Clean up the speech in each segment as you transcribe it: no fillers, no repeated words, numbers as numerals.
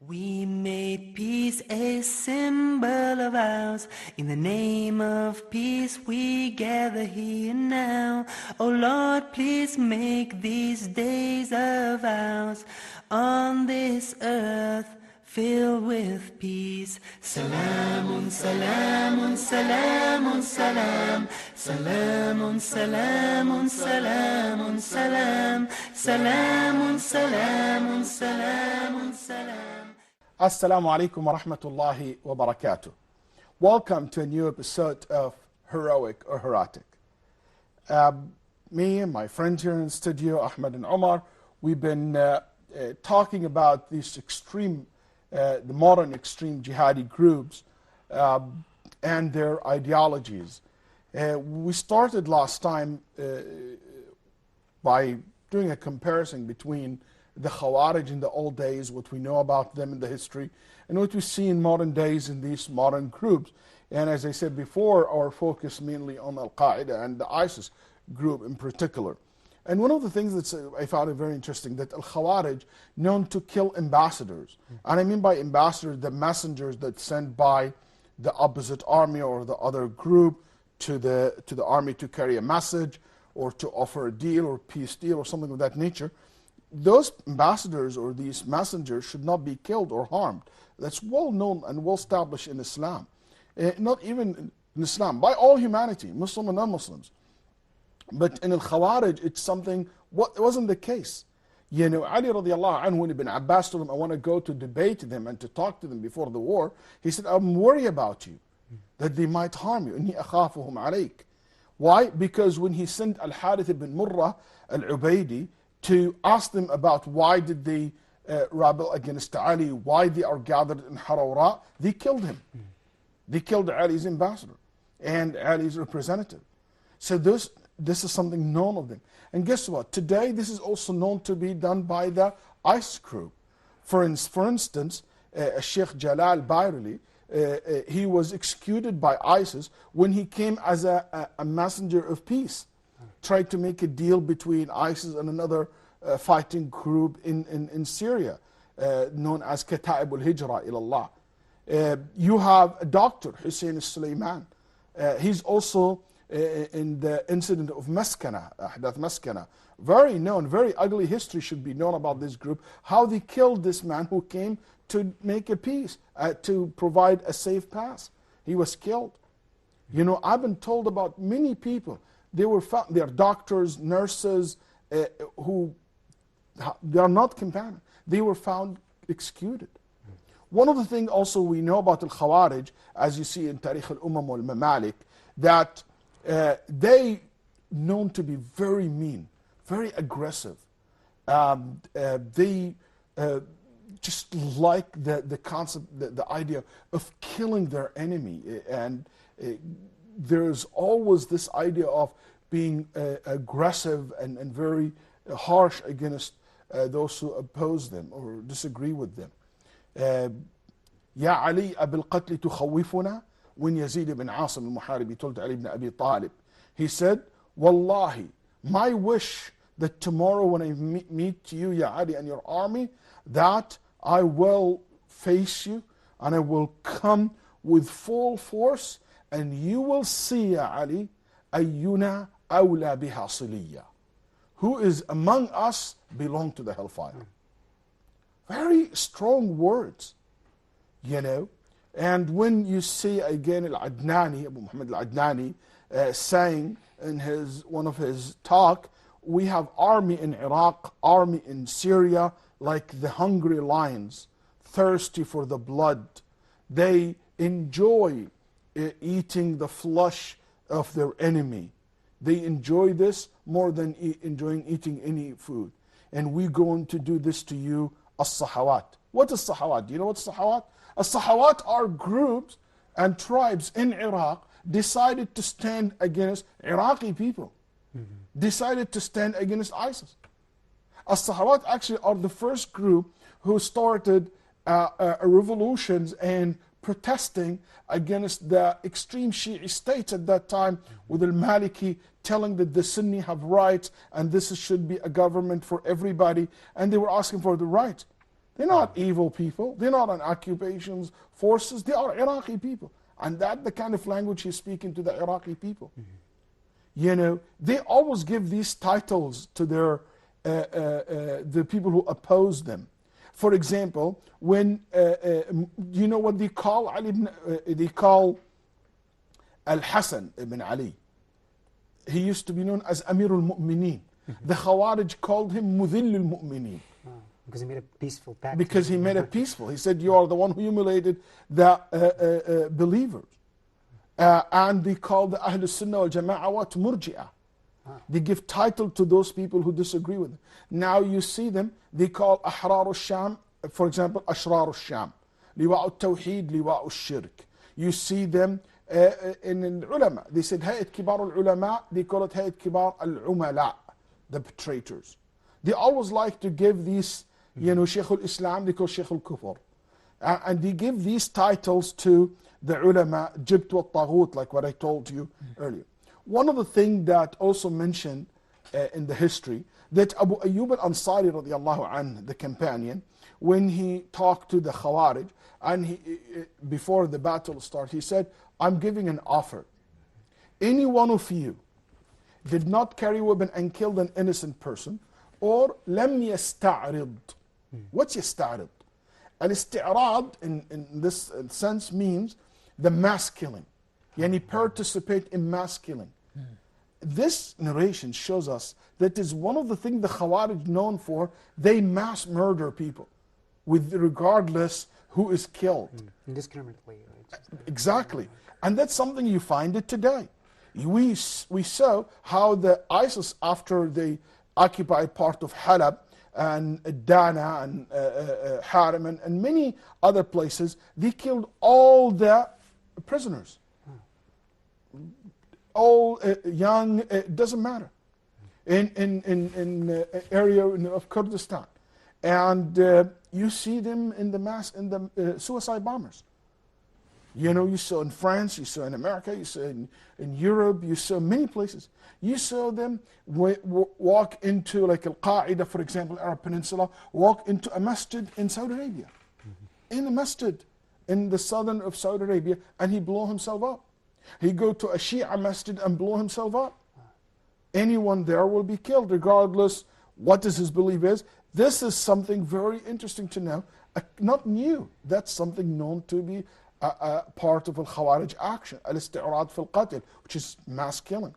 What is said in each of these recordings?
We made peace a symbol of ours. In the name of peace we gather here now. Oh Lord, please make these days of ours on this earth filled with peace. Salamun, salamun, salamun, salam. Salamun, salamun, salamun, salam. Salamun, salamun, salamun, salam. Assalamu alaikum wa rahmatullahi wa barakatuh. Welcome to a new episode of Heroic or Heretic. Me and my friend here in the studio, Ahmed and Omar, we've been talking about these the modern extreme jihadi groups and their ideologies. We started last time by doing a comparison between the Khawarij in the old days, what we know about them in the history, and what we see in modern days in these modern groups. And as I said before, our focus mainly on Al-Qaeda and the ISIS group in particular. And one of the things that I found it very interesting, that Al-Khawarij known to kill ambassadors. And I mean by ambassadors, the messengers that sent by the opposite army or the other group to the army to carry a message or to offer a deal or peace deal or something of that nature. Those ambassadors or these messengers should not be killed or harmed. That's well known and well established in Islam. Not even in Islam, by all humanity, Muslim and non-Muslims. But in Al-Khawarij, it's something, it wasn't the case. You know, Ali radiallahu anhu, when Ibn Abbas told him, I want to go to debate them and to talk to them before the war, he said, I'm worried about you, that they might harm you. إِنِّي أَخَافُهُمْ عَلَيْكَ. Why? Because when he sent Al-Harith ibn Murrah al-Ubaydi to ask them about why did they rebel against Ali, why they are gathered in Harawra, they killed him. They killed Ali's ambassador and Ali's representative. So this is something known of them. And guess what? Today this is also known to be done by the ISIS group. For instance, Sheikh Jalal Bayrali, he was executed by ISIS when he came as a messenger of peace. Tried to make a deal between ISIS and another fighting group in Syria, known as Kata'ib al-Hijra ilallah. You have a doctor, Hussein al-Sulaiman. He's also in the incident of Maskana, Ahdath Maskana. Very known, very ugly history should be known about this group. How they killed this man who came to make a peace, to provide a safe pass. He was killed. You know, I've been told about many people. They are doctors, nurses, who they are not companions. They were found executed. One of the things also we know about Al-Khawarij, as you see in Tarikh al-Umam wal-Mamalik, that they known to be very mean, very aggressive. They just like the concept, the idea of killing their enemy. And there's always this idea of being aggressive and very harsh against those who oppose them or disagree with them. يا علي أبالقتل تخوفنا. When Yazid ibn Asim al-Muharibi told Ali ibn Abi Talib, he said, Wallahi, my wish that tomorrow when I meet you, Ya Ali, and your army, that I will face you and I will come with full force, and you will see, Ya Ali, ayyuna awla biha siliya. Who is among us belong to the hellfire. Very strong words, you know. And when you see again Al-Adnani, Abu Muhammad Al-Adnani, saying in one of his talk, we have army in Iraq, army in Syria, like the hungry lions, thirsty for the blood. They enjoy eating the flesh of their enemy. They enjoy this more than enjoying eating any food. And we're going to do this to you, as-Sahawat. What is Sahawat? Do you know what Sahawat? As-Sahawat are groups and tribes in Iraq decided to stand against Iraqi people. Decided to stand against ISIS. As-Sahawat actually are the first group who started revolutions and protesting against the extreme Shi'i states at that time, with al-Maliki telling that the Sunni have rights and this should be a government for everybody, and they were asking for the right. They're not evil people. They're not an occupations forces. They are Iraqi people. And that's the kind of language he's speaking to the Iraqi people. You know, they always give these titles to their the people who oppose them. For example, when you know what they call Ali ibn, they call Al-Hasan ibn Ali. He used to be known as Amirul Mu'mineen. The Khawarij called him Mudhillul Mu'mineen. Because he made a peaceful pact. Because he made a peaceful. He said, you are the one who humiliated the believers. And they call the Ahlul Sunnah wal Jama'ah Murji'ah. They give title to those people who disagree with them. Now you see them, they call Ahrar al-Sham, for example, Ashrar al-Sham. Liwa al-Tawheed, Liwa al-Shirk. You see them in the ulama. They said, Hayat Kibar al-Ulama, they call it Hayat Kibar al-Umala, the traitors. They always like to give these, you know, Shaykh al-Islam, they call Shaykh al-Kufr. And they give these titles to the ulama, Jibt wa Taghut, like what I told you earlier. One of the things that also mentioned in the history, that Abu Ayyub al-Ansari radiallahu anh, the companion, when he talked to the Khawarij, and he, before the battle started, he said, I'm giving an offer. Any one of you did not carry a weapon and killed an innocent person, or لم يستعرض. What's يستعرض? Al-isti'rad in this sense means the mass killing. Yani participate in mass killing. This narration shows us that is one of the things the Khawarij known for. They mass murder people, with regardless who is killed. Indiscriminately. Exactly. And that's something you find it today. We saw how the ISIS, after they occupied part of Halab and Dana and Haram and many other places, they killed all the prisoners. All young, it doesn't matter. In area of Kurdistan. And you see them in the mass, in the suicide bombers. You know, you saw in France, you saw in America, you saw in Europe, you saw many places. You saw them walk into, like Al-Qaeda, for example, Arab Peninsula, walk into a masjid in Saudi Arabia. In a masjid in the southern of Saudi Arabia, and he blew himself up. He go to a Shia masjid and blow himself up. Anyone there will be killed, regardless what his belief is. This is something very interesting to know. Not new. That's something known to be a part of Al-Khawarij action, al-isti'rad fil qatl, which is mass killing.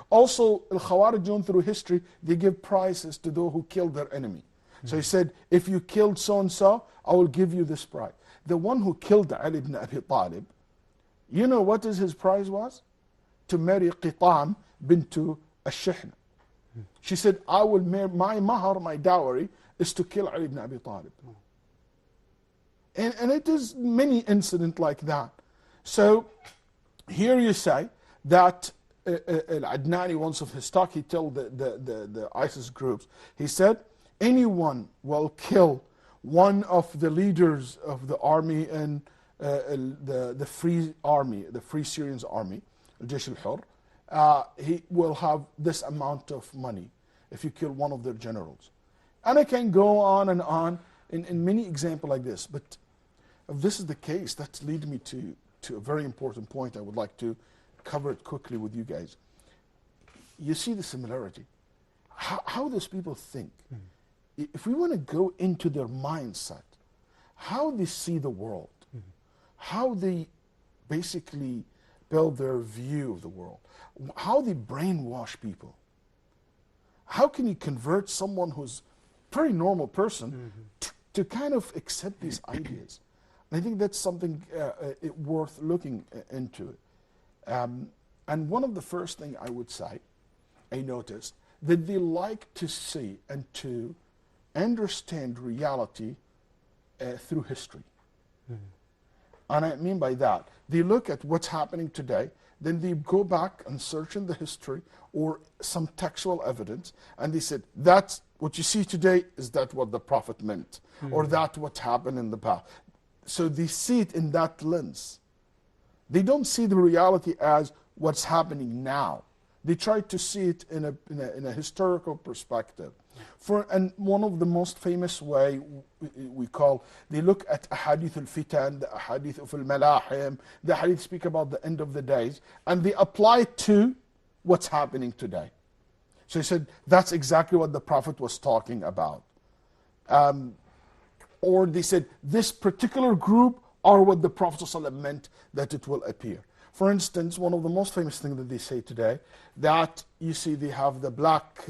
Also, Al-Khawarij known through history, they give prizes to those who killed their enemy. So he said, if you killed so-and-so, I will give you this prize. The one who killed Ali ibn Abi Talib, you know what his prize was? To marry Qitam bintu al-Shihna. She said, I will marry, my mahar, my dowry, is to kill Ali ibn Abi Talib. And it is many incidents like that. So here you say that Al-Adnani, once of his talk, he told the ISIS groups, he said, anyone will kill one of the leaders of the army and the free army, the Free Syrians army, Al-Jaysh al-Hur, he will have this amount of money if you kill one of their generals. And I can go on and on in many examples like this. But if this is the case, that leads me to a very important point I would like to cover it quickly with you guys. You see the similarity. How those people think. If we want to go into their mindset, how they see the world, how they basically build their view of the world, how they brainwash people. How can you convert someone who's a very normal person to kind of accept these ideas? And I think that's something worth looking into. And one of the first things I would say, I noticed, that they like to see and to understand reality through history. And I mean by that, they look at what's happening today, then they go back and search in the history or some textual evidence, and they said, that's what you see today, is that what the Prophet meant, or that what happened in the past. So they see it in that lens. They don't see the reality as what's happening now. They try to see it in a historical perspective. And one of the most famous way we call, they look at ahadith al-fitan, the ahadith of al-malahim, the ahadith speak about the end of the days, and they apply it to what's happening today. So he said, that's exactly what the Prophet was talking about. Or they said, this particular group are what the Prophet ﷺ meant that it will appear. For instance, one of the most famous things that they say today, that you see they have the black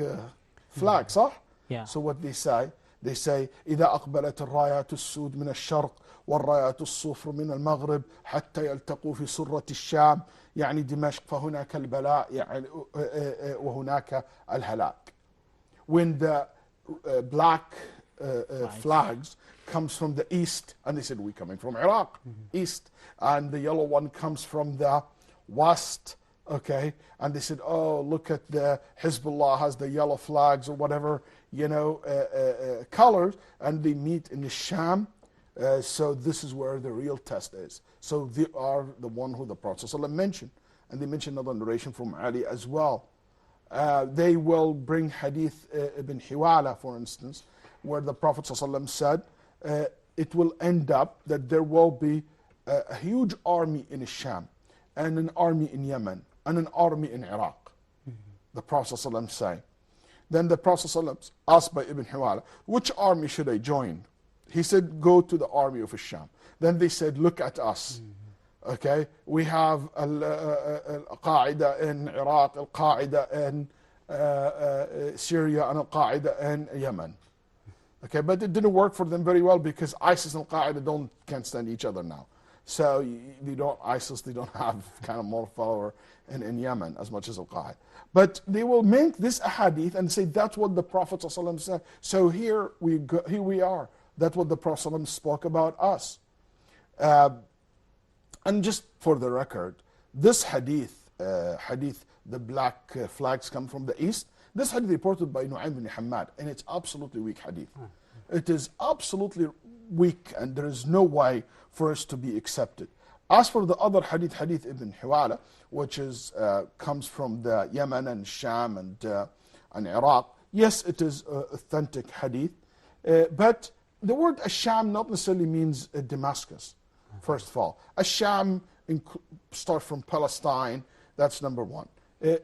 flag, صح? Yeah. So what they say إذا أقبلت الرايات السود من الشرق والرايات الصفر من المغرب حتى يلتقوا في سرة الشام يعني دمشق فهناك البلاء يعني وهناك الهلاك. When the black flags comes from the east, and they said, we're coming from Iraq, east, and the yellow one comes from the west, okay, and they said, oh, look at the Hezbollah has the yellow flags or whatever, colors, and they meet in the Sham, so this is where the real test is. So they are the one who the Prophet ﷺ mentioned, and they mentioned another narration from Ali as well. They will bring hadith ibn Hiwala, for instance, where the Prophet ﷺ said, it will end up that there will be a huge army in Sham, and an army in Yemen, and an army in Iraq. The Prophet ﷺ say. Then the Prophet ﷺ asked by Ibn Hiwala, which army should I join? He said, go to the army of Sham. Then they said, look at us. Okay, we have Al-Qaeda in Iraq, Al-Qaeda in Syria, and Al-Qaeda in Yemen. Okay, but it didn't work for them very well because ISIS and Al-Qaeda can't stand each other now. So ISIS, they don't have kind of more follower in Yemen as much as Al-Qaeda. But they will make this ahadith and say that's what the Prophet ﷺ said. So here we are. That's what the Prophet ﷺ spoke about us. And just for the record, this hadith, the black flags come from the east, this hadith reported by Nu'aym bin Hammad, and it's absolutely weak hadith. It is absolutely weak, and there is no way for us to be accepted. As for the other hadith, hadith ibn Hiwala, which comes from the Yemen and Sham and Iraq, yes, it is authentic hadith, but the word Asham not necessarily means Damascus, first of all. Asham starts from Palestine, that's number one.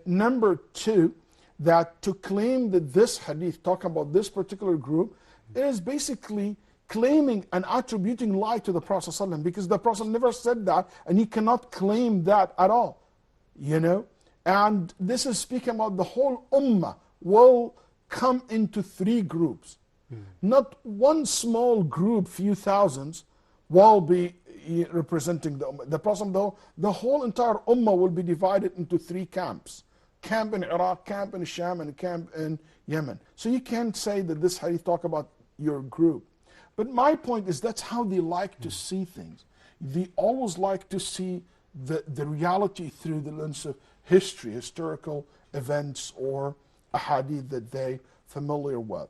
Number two, that to claim that this hadith, talking about this particular group, is basically claiming and attributing lie to the Prophet ﷺ, because the Prophet never said that, and he cannot claim that at all. And this is speaking about the whole ummah will come into three groups. Not one small group, few thousands, will be representing the ummah. The Prophet, the whole entire ummah will be divided into three camps. Camp in Iraq, camp in Sham, and camp in Yemen. So you can't say that this hadith talk about your group. But my point is that's how they like to see things. They always like to see the reality through the lens of history, historical events, or a hadith that they familiar with.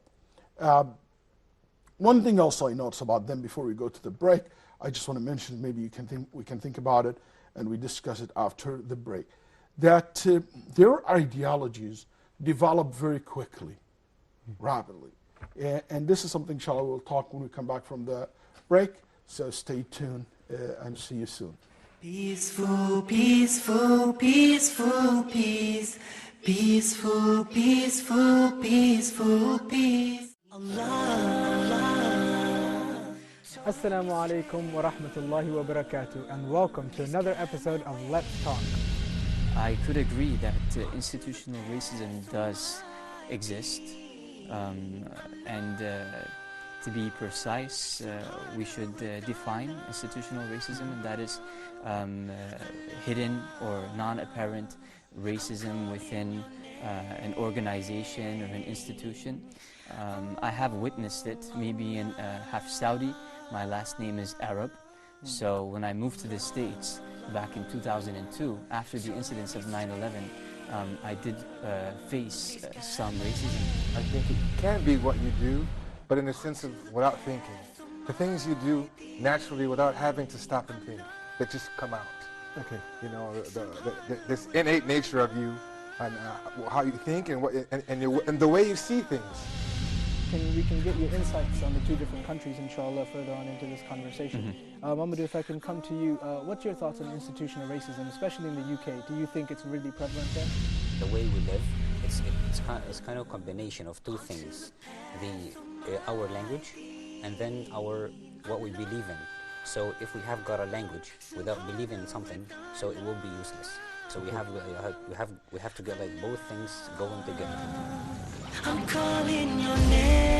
One thing else I notice about them before we go to the break, I just want to mention, maybe we can think about it and we discuss it after the break, that their ideologies develop very quickly, rapidly. And this is something, inshallah, we'll talk when we come back from the break. So stay tuned and see you soon. Peaceful, peaceful, peaceful, peace. Peaceful, peaceful, peaceful, peace. Assalamu alaikum wa rahmatullahi wa barakatuh, and welcome to another episode of Let's Talk. I could agree that institutional racism does exist, and to be precise, we should define institutional racism, and that is hidden or non-apparent racism within an organization or an institution. I have witnessed it, maybe in half Saudi. My last name is Arab, so when I moved to the States back in 2002, after the incidents of 9/11, I did face some racism. I think it can be what you do, but in the sense of without thinking. The things you do naturally without having to stop and think, that just come out. Okay. You know, this innate nature of you, and how you think, and the way you see things. we can get your insights on the two different countries, inshallah, further on into this conversation. Mamadou, if I can come to you, what's your thoughts on institutional racism, especially in the UK? Do you think it's really prevalent there? The way we live, it's kind of a combination of two things: our language, and then what we believe in. So if we have got a language without believing in something, so it will be useless. So we have to get like both things going together. I'm calling your name.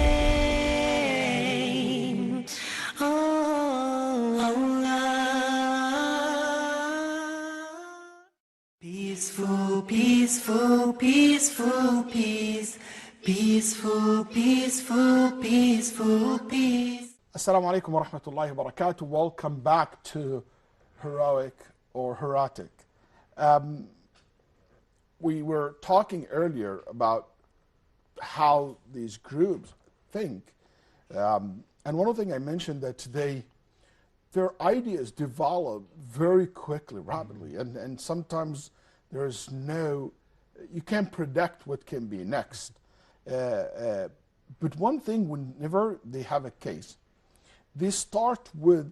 Oh, Allah. Peaceful, peaceful, peaceful, peace. Peaceful, peaceful, peaceful, peace. Assalamu alaikum wa rahmatullahi wa barakatuh. Welcome back to Heroic or Heretic. We were talking earlier about how these groups think. And one of the things I mentioned that their ideas develop very quickly, rapidly, and sometimes you can't predict what can be next. But one thing, whenever they have a case, they start with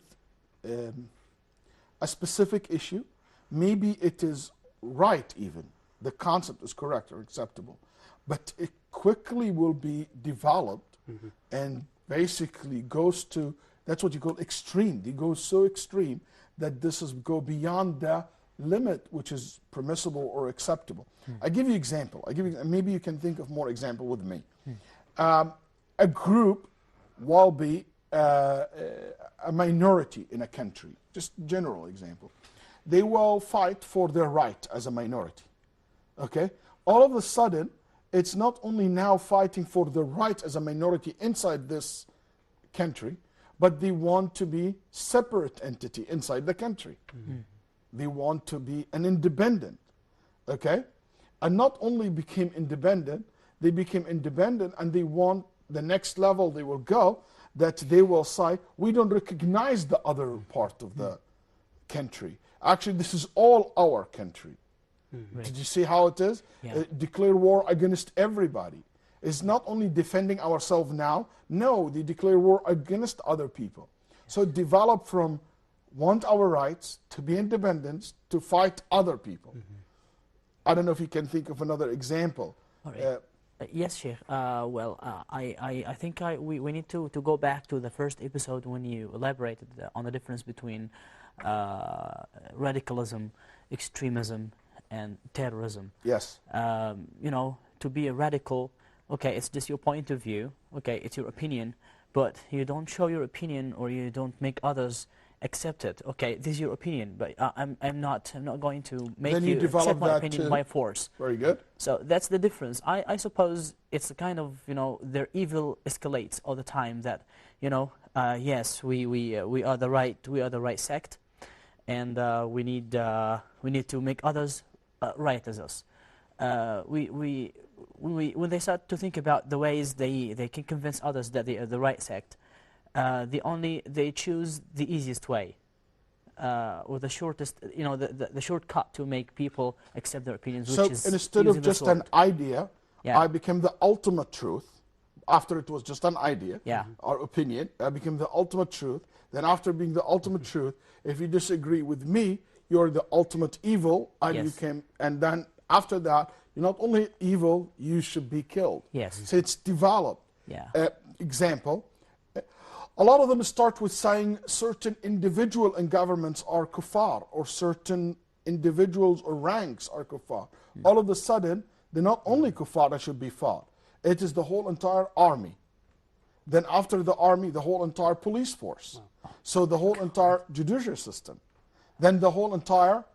a specific issue. Maybe it is right even. The concept is correct or acceptable. But it quickly will be developed and basically goes to, that's what you call extreme. They go so extreme that go beyond the limit which is permissible or acceptable. I give you example. Maybe you can think of more example with me. A group will be a minority in a country, just general example. They will fight for their right as a minority. Okay? All of a sudden, it's not only now fighting for the right as a minority inside this country, but they want to be separate entity inside the country. They want to be an independent. Okay? And not only became independent, they became independent and they want the next level they will go, that they will say, we don't recognize the other part of the country. Actually, this is all our country. Did you see how it is? Yeah. Declare war against everybody. It's not only defending ourselves now, no, they declare war against other people. So develop from want our rights, to be independent, to fight other people. I don't know if you can think of another example. All right. Yes, Sheikh. I think we need to go back to the first episode when you elaborated on the difference between radicalism, extremism, and terrorism. Yes. To be a radical, okay, it's just your point of view, okay, it's your opinion, but you don't show your opinion or you don't make others accept it. Okay, this is your opinion, but I'm not going to make you accept my opinion by force. Very good. So that's the difference. I suppose it's a kind of, their evil escalates all the time. That yes, we are the right sect, and we need to make others right as us. When they start to think about the ways they can convince others that they are the right sect, they choose the easiest way, or the shortest, the shortcut to make people accept their opinions. So which is instead of just an idea, Yeah. I became the ultimate truth. After it was just an idea Yeah. or opinion, I became the ultimate truth. Then after being the ultimate truth, if you disagree with me, you're the ultimate evil, and Yes. and then after that, you're not only evil, you should be killed. Yes. So it's developed. Yeah. Example, a lot of them start with saying certain individual in governments are kuffar, or certain individuals or ranks are kuffar. All of a sudden, they're not only kuffar that should be fought. It is the whole entire army. Then after the army, the whole entire police force. So the whole entire judicial system. Then the whole entire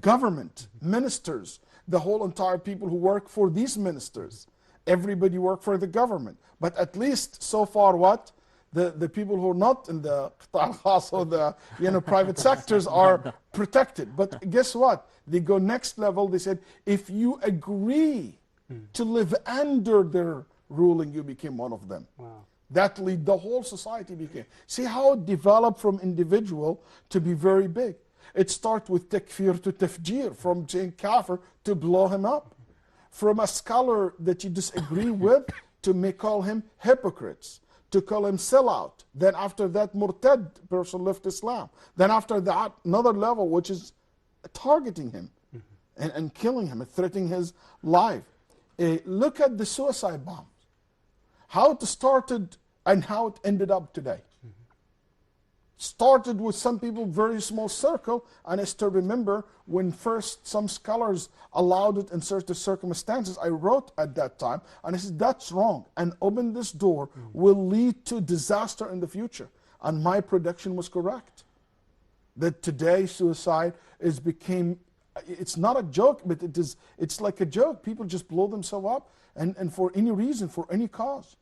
government, ministers, the whole entire people who work for these ministers. Everybody work for the government. But at least so far what? The people who are not in the Qita al-Khas or the private sectors are protected. But guess what? They go next level. They said, if you agree to live under their ruling, you became one of them. Wow. That lead the whole society became. See how it developed from individual to be very big. It starts with takfir to tafjir, from saying kafir to blow him up. from a scholar that you disagree with to may call him hypocrites, to call him sellout. Then after that, murtad, person left Islam. Then after that, another level, which is targeting him and killing him and threatening his life. Look at the suicide bombs. How it started and how it ended up today. Started with some people, very small circle, and I still remember when first some scholars allowed it in certain circumstances. I wrote at that time, and I said, that's wrong, and open this door will lead to disaster in the future. And my prediction was correct. That today suicide became, it's not a joke, but it's like a joke. People just blow themselves up, and for any reason, for any cause.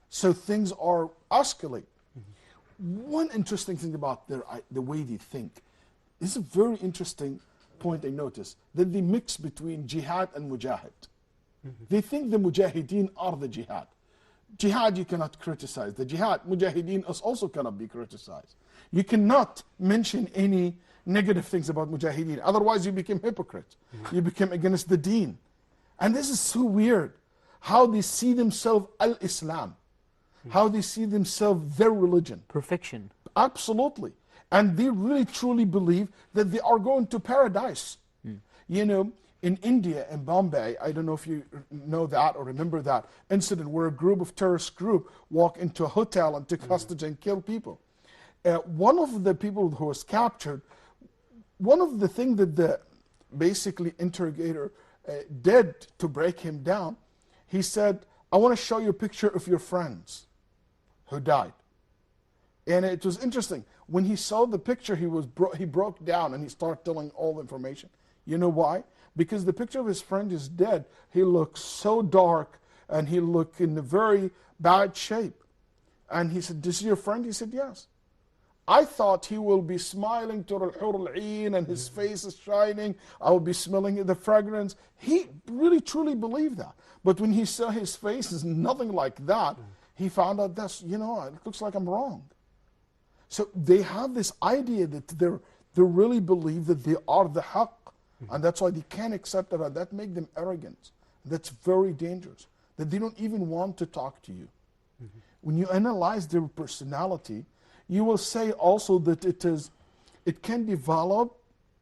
So things are escalating. One interesting thing about the way they think is a very interesting point I noticed, that they mix between jihad and mujahid. They think the mujahideen are the jihad. Jihad you cannot criticize. The jihad, mujahideen also cannot be criticized. You cannot mention any negative things about mujahideen, otherwise you become hypocrite. You become against the deen. And this is so weird, how they see themselves al-Islam. How they see themselves, their religion. Perfection. Absolutely. And they really truly believe that they are going to paradise. You know, in India, in Bombay, I don't know if you know that or remember that incident where a group of terrorist group walked into a hotel and took hostage and killed people. One of the people who was captured, one of the things that the basically interrogator did to break him down, he said, I want to show you a picture of your friends who died. And it was interesting. When he saw the picture, he broke down and he started telling all the information. You know why? Because the picture of his friend is dead. He looks so dark and he looked in a very bad shape. And he said, this is your friend? He said, yes. I thought he will be smiling to al-hur al-een and his face is shining. I will be smelling the fragrance. He really truly believed that. But when he saw his face is nothing like that, he found out that's, you know, it looks like I'm wrong. So they have this idea that they really believe that they are the haqq, and that's why they can't accept it, and that makes them arrogant. That's very dangerous, that they don't even want to talk to you. When you analyze their personality, you will say also that it can develop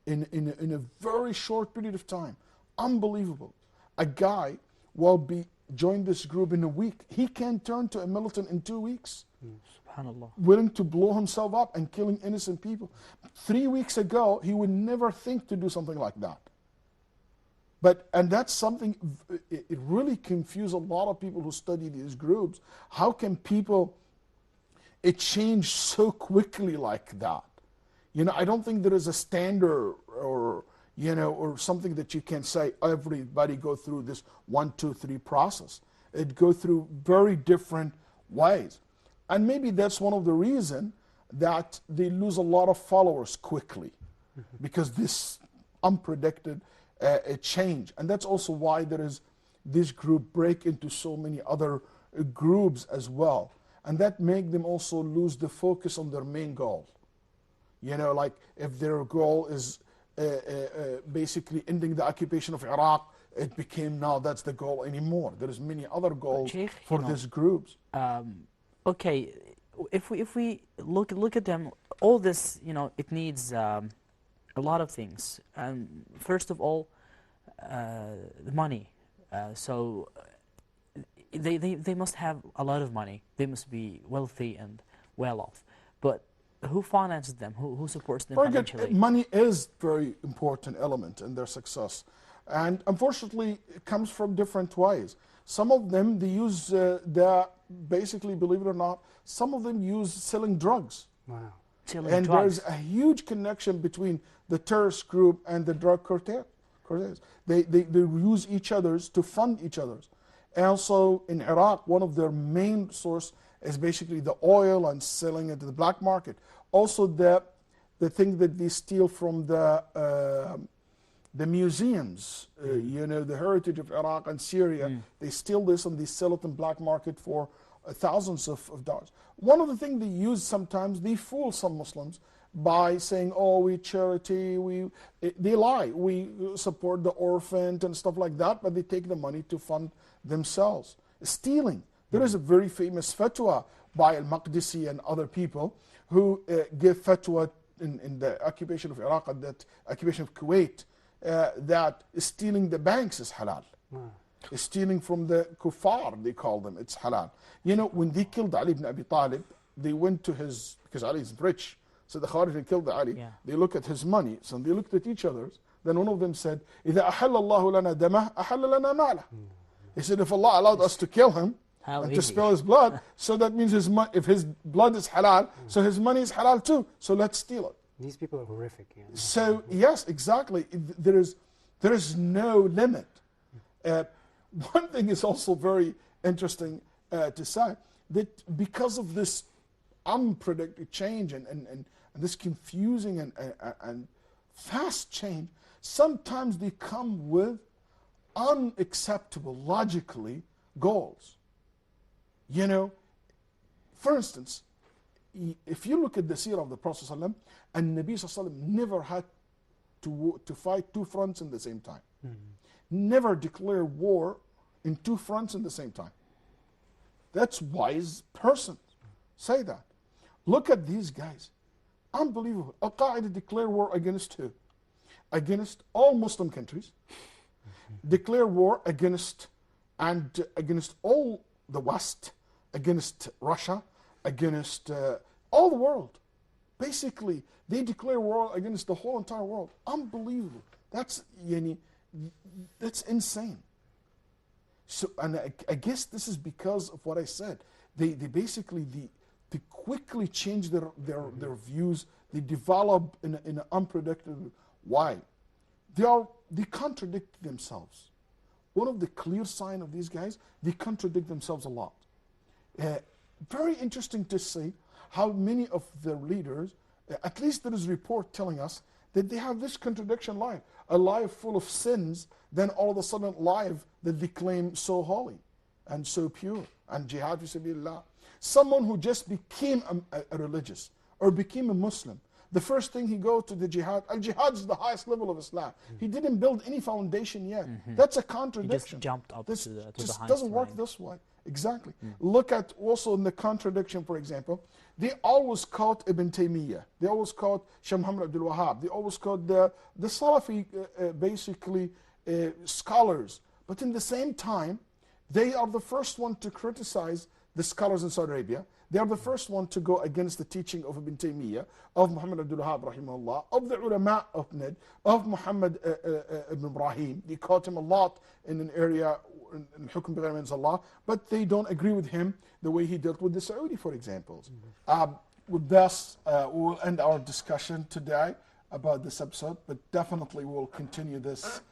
in a very short period of time. Unbelievable. A guy will join this group in a week. He can turn to a militant in 2 weeks. Subhanallah. Willing to blow himself up and killing innocent people. 3 weeks ago, he would never think to do something like that. And that's something, it really confused a lot of people who study these groups. How can people, it change so quickly like that? You know, I don't think there is a standard or something that you can say everybody go through this 1, 2, 3 process. It go through very different ways. And maybe that's one of the reasons that they lose a lot of followers quickly, because this unpredicted change. And that's also why there is this group break into so many other groups as well. And that make them also lose the focus on their main goal. You know, like if their goal is basically ending the occupation of Iraq, it became now that's the goal anymore. There is many other goals for these groups. Okay, if we look at them, all this, you know, it needs a lot of things. First of all, the money. So they must have a lot of money. They must be wealthy and well off. But who finances them? Who supports them financially? Money is very important element in their success. And unfortunately, it comes from different ways. Some of them, they use, basically, believe it or not, some of them use selling drugs. Wow. And there's a huge connection between the terrorist group and the drug cartels. They use each other's to fund each other's. Also in Iraq, one of their main source is basically the oil and selling it to the black market. Also the thing that they steal from the museums, you know, the heritage of Iraq and Syria, they steal this and they sell it in black market for thousands of dollars. One of the things they use sometimes, they fool some Muslims by saying, oh, we charity, they lie. We support the orphan and stuff like that, but they take the money to fund themselves. Stealing. There is a very famous fatwa by Al-Maqdisi and other people who give fatwa in the occupation of Iraq, and that occupation of Kuwait, that stealing the banks is halal. Stealing from the kuffar, they call them, it's halal. You know, when they killed Ali ibn Abi Talib, they went to his, because Ali is rich, so the Kharij killed Ali, they look at his money, so they looked at each other, then one of them said, إِذَا أَحَلَّ اللَّهُ لَنَا دَمَهُ أَحَلَّ لَنَا مَالَهُ. He said, if Allah allowed us to kill him, and to spill his blood, so that means if his blood is halal, so his money is halal too, so let's steal it. These people are horrific. Yeah. So yes, exactly, there is no limit. One thing is also very interesting to say, that because of this unpredicted change and this confusing and fast change, sometimes they come with unacceptable, logically, goals. You know, for instance, if you look at the seerah of the Prophet ﷺ, and Nabi ﷺ never had to fight two fronts in the same time. Never declare war in two fronts in the same time. That's wise person. Say that. Look at these guys. Unbelievable. Al-Qaeda declare war against who? Against all Muslim countries. Declare war against all the West, against Russia, against all the world. Basically, they declare war against the whole entire world. Unbelievable. That's insane. So, and I guess this is because of what I said. They basically they quickly change their views. They develop in an unpredictable way. They contradict themselves. One of the clear signs of these guys, they contradict themselves a lot. Very interesting to see how many of their leaders, at least there is a report telling us that they have this contradiction life, a life full of sins, then all of a sudden life that they claim so holy and so pure, and jihad fi sabilillah. Someone who just became a religious or became a Muslim, the first thing he goes to the jihad, al-jihad is the highest level of Islam. He didn't build any foundation yet. That's a contradiction. He just jumped up this to the just highest doesn't work rank. this way. Exactly. Look at also in the contradiction, for example, they always quote Ibn Taymiyyah. They always quote Shaykh Muhammad Abdul Wahhab. They always quote the Salafi, basically, scholars. But in the same time, they are the first one to criticize the scholars in Saudi Arabia. They are the first one to go against the teaching of Ibn Taymiyyah, of Muhammad Abdul Wahhab, rahimahullah, of the ulama of Najd, of Muhammad ibn Ibrahim. They quote him a lot in an area, in Hukm Bighayr Min Allah, but they don't agree with him the way he dealt with the Saudi, for example. With this, we'll end our discussion today about this episode, but definitely we'll continue this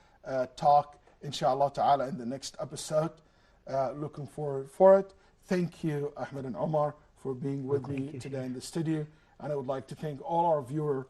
talk, inshallah ta'ala, in the next episode. Looking forward for it. Thank you, Ahmed and Omar, for being with me today in the studio. And I would like to thank all our viewers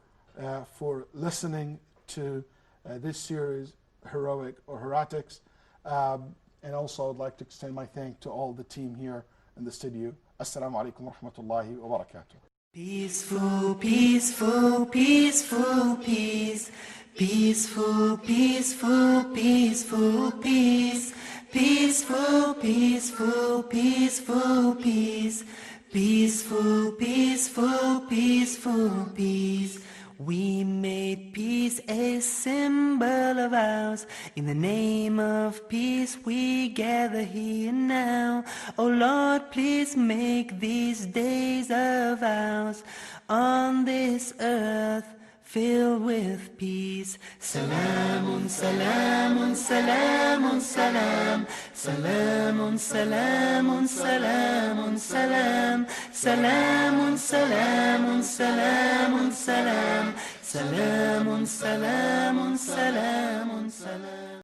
for listening to this series, Heroic or Heretics. And also I'd like to extend my thanks to all the team here in the studio. Assalamu alaikum wa rahmatullahi wa barakatuh. Peaceful, peaceful, peaceful, peace. Peaceful, peaceful, peaceful, peace. Peaceful, peaceful, peaceful, peace. Peaceful, peaceful, peaceful, peace. We made peace a symbol of ours. In the name of peace we gather here now. Oh Lord, please make these days of ours on this earth filled with peace. Salamun, salamun, salamun, salam. Salamun, salamun, salamun, salam. Salamun, salamun, salamun, salam. Salamun, salamun, salamun, salam.